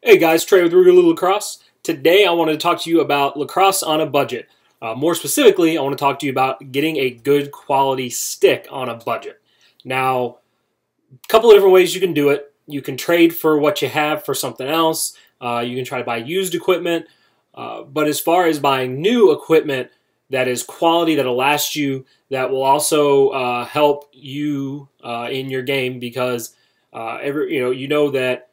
Hey guys, Trey with Rougarou Lacrosse. Today I wanted to talk to you about lacrosse on a budget. More specifically, I want to talk to you about getting a good quality stick on a budget. Now, a couple of different ways you can do it. You can trade for what you have for something else. You can try to buy used equipment. But as far as buying new equipment that is quality, that'll last you, that will also help you in your game, because you know that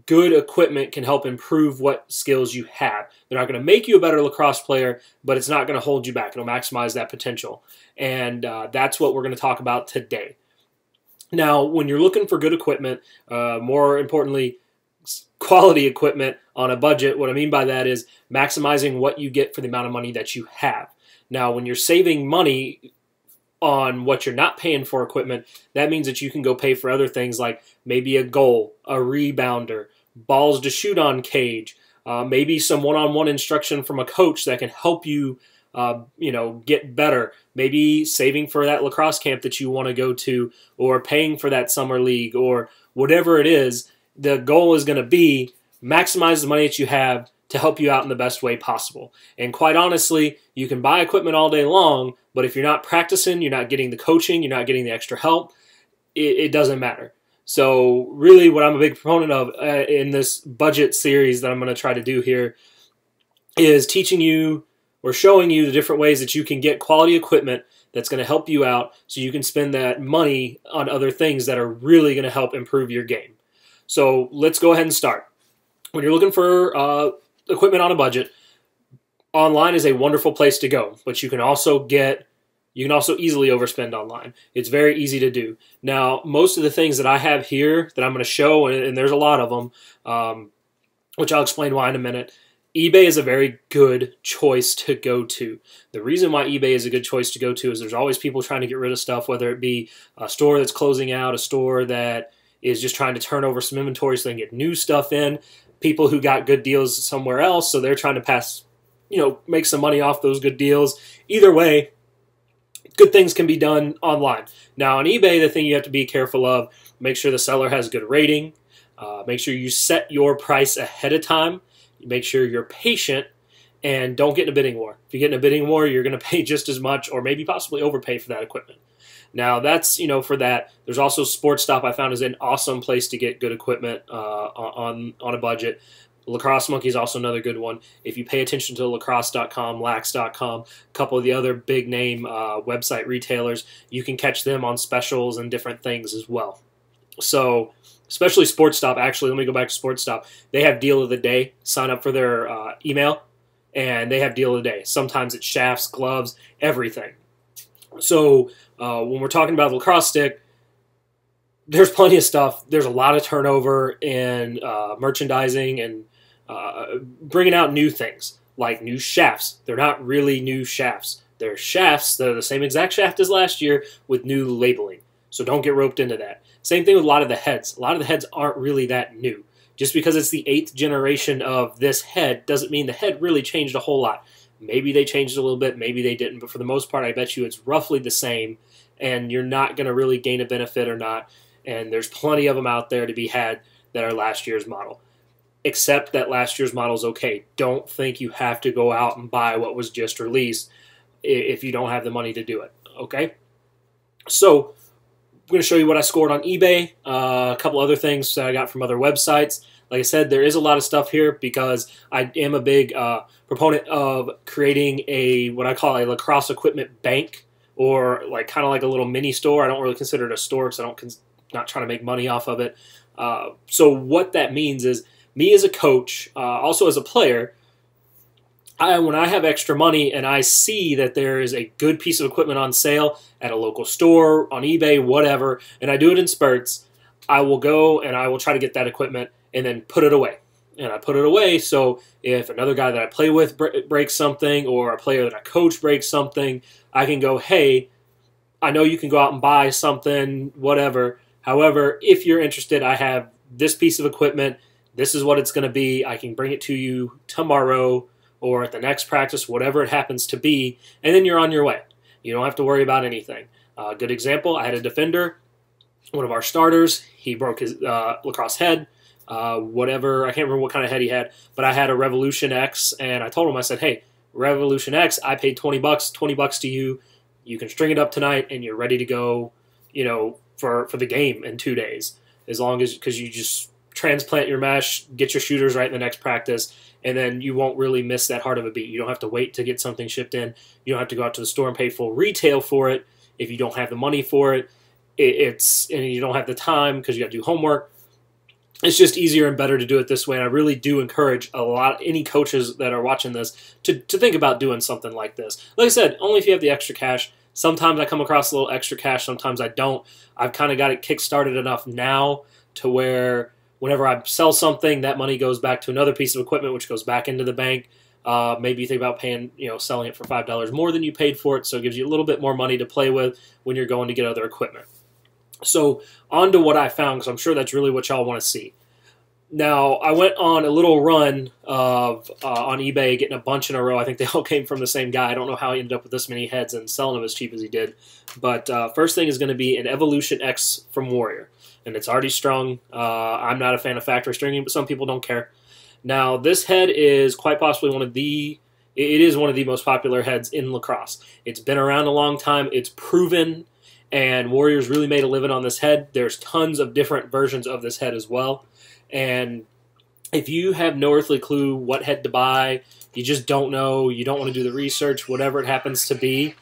good equipment can help improve what skills you have. They're not going to make you a better lacrosse player, but it's not going to hold you back. It'll maximize that potential. And that's what we're going to talk about today. Now, when you're looking for good equipment, more importantly, quality equipment on a budget, what I mean by that is maximizing what you get for the amount of money that you have. Now, when you're saving money on what you're not paying for equipment, that means that you can go pay for other things like maybe a goal, a rebounder, balls to shoot on cage, maybe some one-on-one instruction from a coach that can help you, get better. Maybe saving for that lacrosse camp that you want to go to, or paying for that summer league, or whatever it is. The goal is going to be maximize the money that you have to help you out in the best way possible. And quite honestly, you can buy equipment all day long, but if you're not practicing, you're not getting the coaching, you're not getting the extra help, it doesn't matter. So really what I'm a big proponent of in this budget series that I'm going to try to do here is teaching you or showing you the different ways that you can get quality equipment that's going to help you out so you can spend that money on other things that are really going to help improve your game. So let's go ahead and start. When you're looking for equipment on a budget, online is a wonderful place to go, but you can also easily overspend online. It's very easy to do. Now, most of the things that I have here that I'm going to show, and there's a lot of them, which I'll explain why in a minute, eBay is a very good choice to go to. The reason why eBay is a good choice to go to is there's always people trying to get rid of stuff, whether it be a store that's closing out, a store that is just trying to turn over some inventory so they can get new stuff in, people who got good deals somewhere else, so they're trying to make some money off those good deals. Either way, good things can be done online. Now, on eBay, the thing you have to be careful of, make sure the seller has a good rating, make sure you set your price ahead of time, make sure you're patient, and don't get in a bidding war. If you get in a bidding war, you're going to pay just as much or maybe possibly overpay for that equipment. Now, that's, for that. There's also SportsStop I found is an awesome place to get good equipment on a budget. Lacrosse Monkey is also another good one. If you pay attention to lacrosse.com, lax.com, a couple of the other big name website retailers, you can catch them on specials and different things as well. So, especially SportsStop, actually, let me go back to SportsStop. They have deal of the day. Sign up for their email, and they have deal of the day. Sometimes it's shafts, gloves, everything. So when we're talking about the lacrosse stick, there's plenty of stuff. There's a lot of turnover in merchandising and bringing out new things, like new shafts. They're not really new shafts. They're shafts. They're the same exact shaft as last year with new labeling. So don't get roped into that. Same thing with a lot of the heads. A lot of the heads aren't really that new. Just because it's the 8th generation of this head doesn't mean the head really changed a whole lot. Maybe they changed a little bit, maybe they didn't, but for the most part, I bet you it's roughly the same, and you're not going to really gain a benefit or not, and there's plenty of them out there to be had that are last year's model. Except that last year's model is okay. Don't think you have to go out and buy what was just released if you don't have the money to do it, okay? So, I'm going to show you what I scored on eBay, a couple other things that I got from other websites. Like I said, there is a lot of stuff here because I am a big proponent of creating what I call a lacrosse equipment bank, or kind of like a little mini store. I don't really consider it a store because I'm not trying to make money off of it. So what that means is me as a coach, also as a player, when I have extra money and I see that there is a good piece of equipment on sale at a local store, on eBay, whatever, and I do it in spurts, I will go and I will try to get that equipment and then put it away. And I put it away so if another guy that I play with breaks something, or a player that I coach breaks something, I can go, hey, I know you can go out and buy something, whatever. However, if you're interested, I have this piece of equipment. This is what it's going to be. I can bring it to you tomorrow or at the next practice, whatever it happens to be, and then you're on your way. You don't have to worry about anything. Good example, I had a defender, one of our starters. He broke his lacrosse head. whatever. I can't remember what kind of head he had, but I had a Revolution X, and I told him, I said, hey, Revolution X, I paid $20, $20 to you. You can string it up tonight, and you're ready to go, for the game in 2 days. As long as, because you just transplant your mesh, get your shooters right in the next practice, and then you won't really miss that hard of a beat. You don't have to wait to get something shipped in. You don't have to go out to the store and pay full retail for it if you don't have the money for it. And you don't have the time because you got to do homework. It's just easier and better to do it this way, and I really do encourage any coaches that are watching this to think about doing something like this. Like I said, only if you have the extra cash. Sometimes I come across a little extra cash, sometimes I don't. I've kind of got it kick-started enough now to where whenever I sell something, that money goes back to another piece of equipment, which goes back into the bank. Maybe you think about paying, selling it for $5 more than you paid for it, so it gives you a little bit more money to play with when you're going to get other equipment. So on to what I found, because I'm sure that's really what y'all want to see. Now, I went on a little run of on eBay, getting a bunch in a row. I think they all came from the same guy. I don't know how he ended up with this many heads and selling them as cheap as he did. But first thing is going to be an Evolution X from Warrior. And it's already strung. I'm not a fan of factory stringing, but some people don't care. Now, this head is quite possibly one of the most popular heads in lacrosse. It's been around a long time. It's proven, and Warriors really made a living on this head. There's tons of different versions of this head as well. And if you have no earthly clue what head to buy, you just don't know, you don't want to do the research, whatever it happens to be,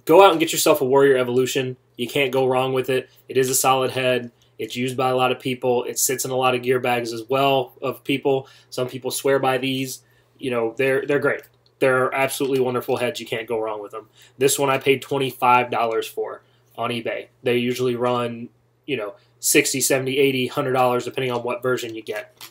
go out and get yourself a Warrior Evolution. You can't go wrong with it. It is a solid head. It's used by a lot of people. It sits in a lot of gear bags as well of people. Some people swear by these. They're great. They're absolutely wonderful heads. You can't go wrong with them. This one I paid $25 for on eBay. They usually run, $60, $70, $80, $100 depending on what version you get.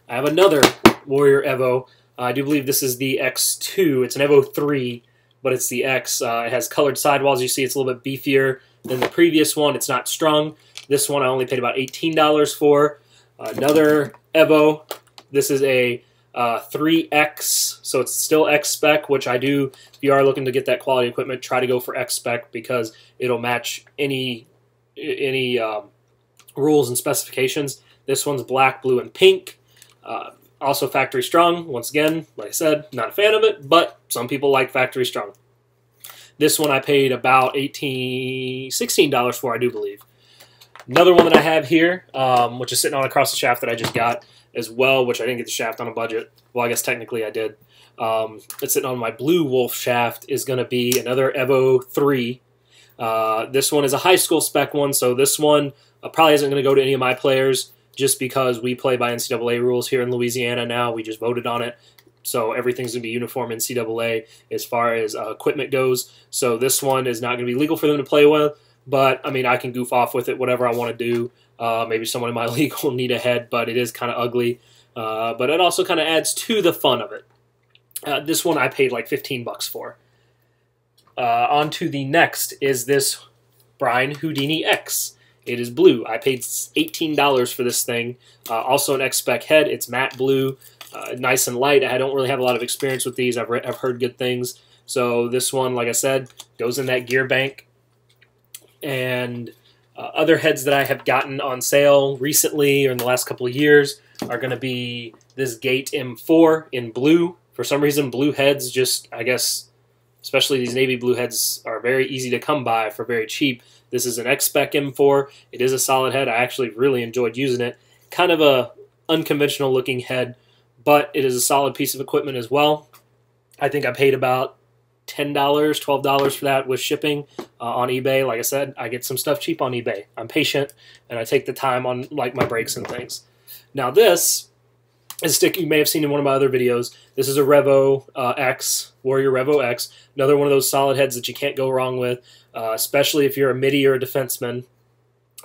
I have another Warrior Evo. I do believe this is the X2. It's an Evo 3, but it's the X. It has colored sidewalls. You see it's a little bit beefier than the previous one. It's not strung. This one I only paid about $18 for. Another Evo. This is a 3X, so it's still X spec, which I do. If you are looking to get that quality equipment, try to go for X spec because it'll match any rules and specifications. This one's black, blue, and pink. Also factory strung. Once again, like I said, not a fan of it, but some people like factory strung. This one I paid about $16 for, I do believe. Another one that I have here, which is sitting on across the shaft that I just got as well, which I didn't get the shaft on a budget. Well, I guess technically I did. It's sitting on my Blue Wolf shaft, is going to be another Evo 3. This one is a high school spec one, so this one probably isn't going to go to any of my players just because we play by NCAA rules here in Louisiana now. We just voted on it. So everything's going to be uniform NCAA as far as equipment goes. So this one is not going to be legal for them to play with. But, I mean, I can goof off with it, whatever I want to do. Maybe someone in my league will need a head, but it is kind of ugly. But it also kind of adds to the fun of it. This one I paid like $15 for. On to the next is this Brian Houdini X. It is blue. I paid $18 for this thing. Also an X-Spec head. It's matte blue, nice and light. I don't really have a lot of experience with these. I've heard good things. So this one, like I said, goes in that gear bank. And other heads that I have gotten on sale recently or in the last couple of years are going to be this Gate M4 in blue. For some reason, blue heads just, I guess, especially these navy blue heads, are very easy to come by for very cheap. This is an X-Spec M4. It is a solid head. I actually really enjoyed using it. Kind of a unconventional looking head, but it is a solid piece of equipment as well. I think I paid about $10, $12 for that with shipping on eBay. Like I said, I get some stuff cheap on eBay. I'm patient, and I take the time on like my breaks and things. Now this is a stick you may have seen in one of my other videos. This is a Revo X, Warrior Revo X. Another one of those solid heads that you can't go wrong with, especially if you're a midi or a defenseman.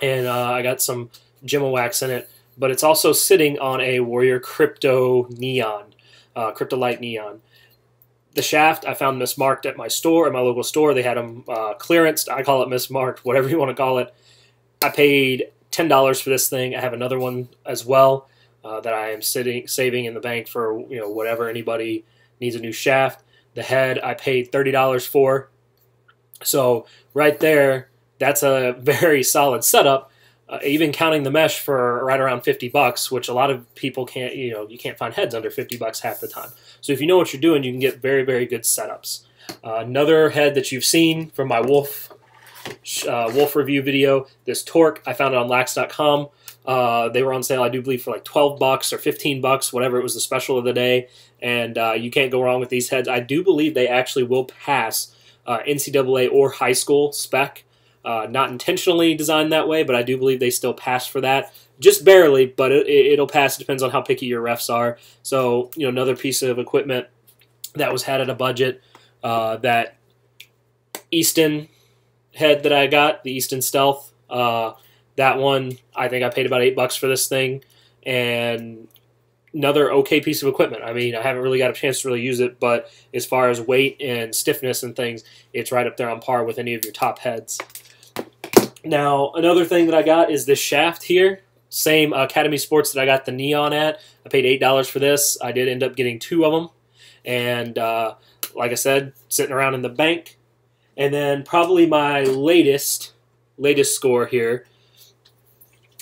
And I got some Gemma wax in it, but it's also sitting on a Warrior Crypto Neon, Cryptolite Neon. The shaft I found mismarked at my store, at my local store. They had them clearanced. I call it mismarked, whatever you want to call it. I paid $10 for this thing. I have another one as well that I am saving in the bank for whatever anybody needs a new shaft. The head I paid $30 for. So right there, that's a very solid setup. even counting the mesh for right around $50, which a lot of people can't, you can't find heads under $50 half the time. So if you know what you're doing, you can get very, very good setups. Another head that you've seen from my wolf review video, this Torque, I found it on lax.com. They were on sale, I do believe, for like $12 or $15, whatever. It was the special of the day, and you can't go wrong with these heads. I do believe they actually will pass NCAA or high school spec. Not intentionally designed that way, but I do believe they still pass for that. Just barely, but it'll pass. It depends on how picky your refs are. So, another piece of equipment that was had at a budget, that Easton head that I got, the Easton Stealth, that one, I think I paid about $8 for this thing, and another okay piece of equipment. I mean, I haven't really got a chance to really use it, but as far as weight and stiffness and things, it's right up there on par with any of your top heads. Now, another thing that I got is this shaft here. Same Academy Sports that I got the Neon at. I paid $8 for this. I did end up getting 2 of them. And like I said, sitting around in the bank. And then probably my latest score here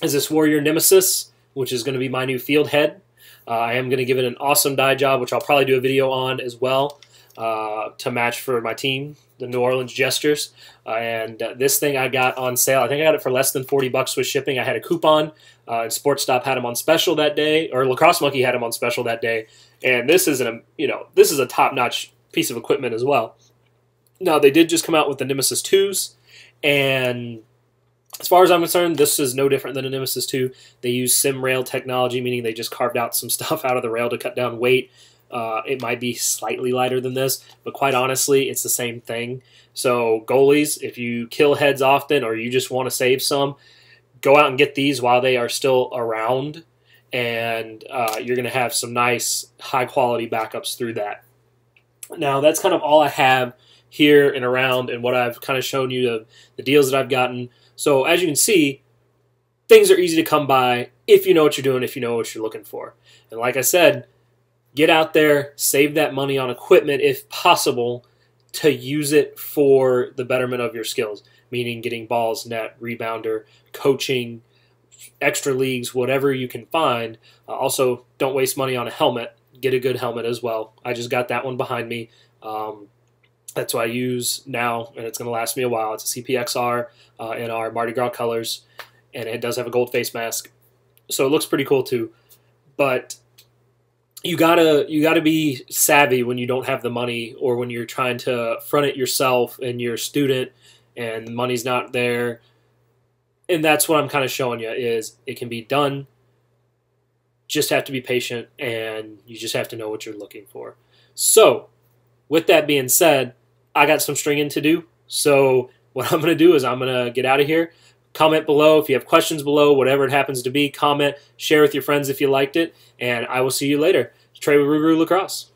is this Warrior Nemesis, which is going to be my new field head. I am going to give it an awesome dye job, which I'll probably do a video on as well, to match for my team, the New Orleans Jesters. And this thing I got on sale. I think I got it for less than $40 with shipping. I had a coupon, and Sports Stop had them on special that day, or Lacrosse Monkey had them on special that day. And this is this is a top-notch piece of equipment as well. Now, they did just come out with the Nemesis 2s, and as far as I'm concerned, this is no different than a Nemesis 2. They use sim rail technology, meaning they just carved out some stuff out of the rail to cut down weight. It might be slightly lighter than this, but quite honestly, it's the same thing. So goalies, if you kill heads often or you just want to save some, go out and get these while they are still around, and you're going to have some nice high-quality backups through that. Now, that's kind of all I have here and around, and what I've kind of shown you, the deals that I've gotten. So as you can see, things are easy to come by if you know what you're doing, if you know what you're looking for. And like I said, get out there, save that money on equipment if possible to use it for the betterment of your skills, meaning getting balls, net, rebounder, coaching, extra leagues, whatever you can find. Also, don't waste money on a helmet. Get a good helmet as well. I just got that one behind me. That's what I use now, and it's going to last me a while. It's a CPXR in our Mardi Gras colors, and it does have a gold face mask, so it looks pretty cool too. But you gotta be savvy when you don't have the money, or when you're trying to front it yourself and you're a student and money's not there. And that's what I'm kind of showing you, is it can be done. Just have to be patient, and you just have to know what you're looking for. So with that being said, I got some stringing to do. So what I'm going to do is I'm going to get out of here. Comment below if you have questions below, whatever it happens to be. Comment, share with your friends if you liked it, and I will see you later. Trey with Rougarou Lacrosse.